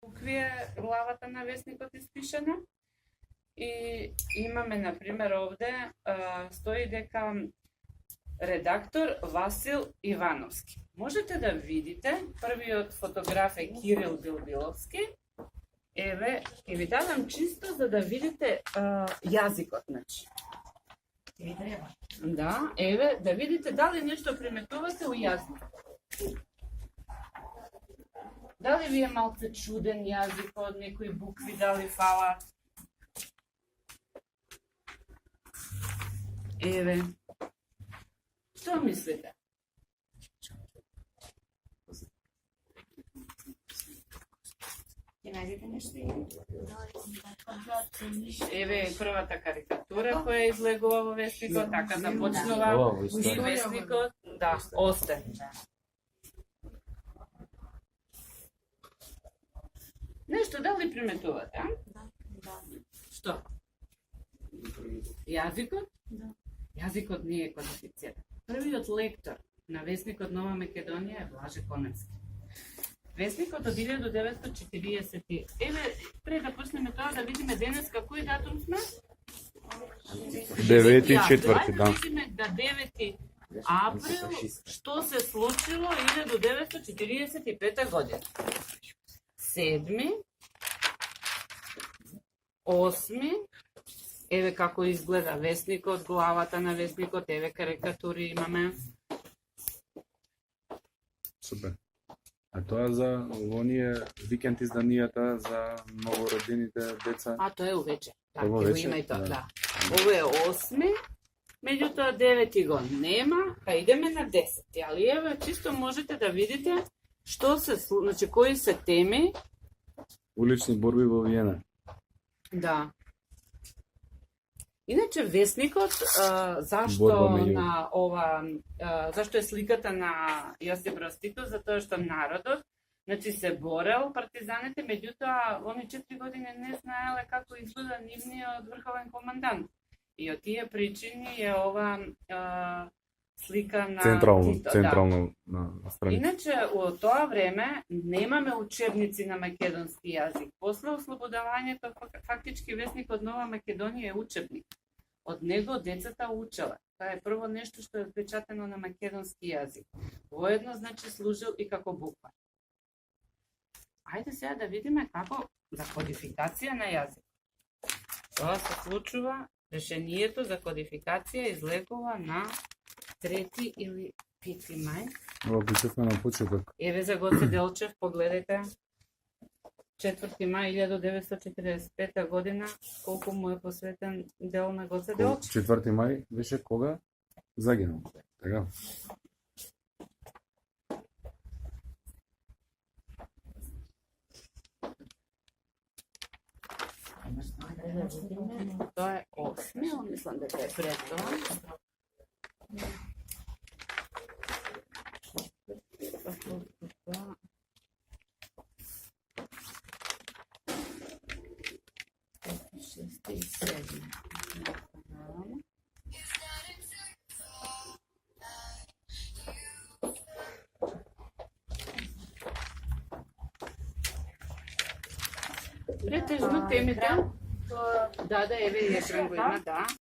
букви е главата на весникот испишена. И имаме, например, овде стои дека редактор Васил Ивановски. Можете да видите, првиот фотограф е Кирил Билбиловски. Еве, ќе ви дадам чисто за да видите јазикот, значи. Ви треба. Да, еве, да видите дали нешто приметувате у јазикот. Дали ви е малце чуден јазикот, некои букви дали фалат? Еве, што мислите? Ќе најдете нешто и Еве првата карикатура која излегува во весникот, така започнува и весникот, да, Остен. Нешто дали приметувате, а? Да. Што? Јазикот? Да. Јазикот не е кодифициран. Првиот лектор на весникот Нова Македонија е Блаже Коневски. Весникот од 1940. Еве, пред да почнеме тоа да видиме денес кој датум сме? 9.4. Да видиме да 9 април што се случило 1945 година. 7, 8, еве како изгледа весникот, главата на весникот, еве карикатури имаме. Супер. А тоа за оние викенд изданијата за новородените деца? А тоа е увече. Така, Ово го вече? има и тоа, Да. да. Ово е 8, меѓутоа 9 го нема, па идеме на 10. Али еве, чисто можете да видите што се, значи кои се теми. Улични борби во Виена. Да. Иначе весникот, зашто Борба меѓу- на ова, зашто е сликата на Јосип Брз Тито, затоа што народот, значи се борел партизаните, меѓутоа они 4 години не знаеле како изгледа нивниот врховен командант. И од тие причини е ова слика на Тито. Централно на страница. Иначе, во тоа време немаме учебници на македонски јазик. После ослободувањето, фактички весникот Нова Македонија е учебник. Од него децата учеле. Тоа е прво нешто што е печатено на македонски јазик. Воедно, значи, служил и како буква. Ајде сега да видиме како за кодификација на јазик. Тоа се случува, решението за кодификација излегува на 3 или 5 мај. Во пишевме на почеток. Еве за Гоце Делчев, погледайте. 4 мај 1945 година, колку му е посветен дел на Гоце Делчев. 4 мај беше кога загинал. Така. Тоа е 8, мислам дека е пред тоа. Шесте и седми. Претежно темите, да, еве Ефрем го има, да.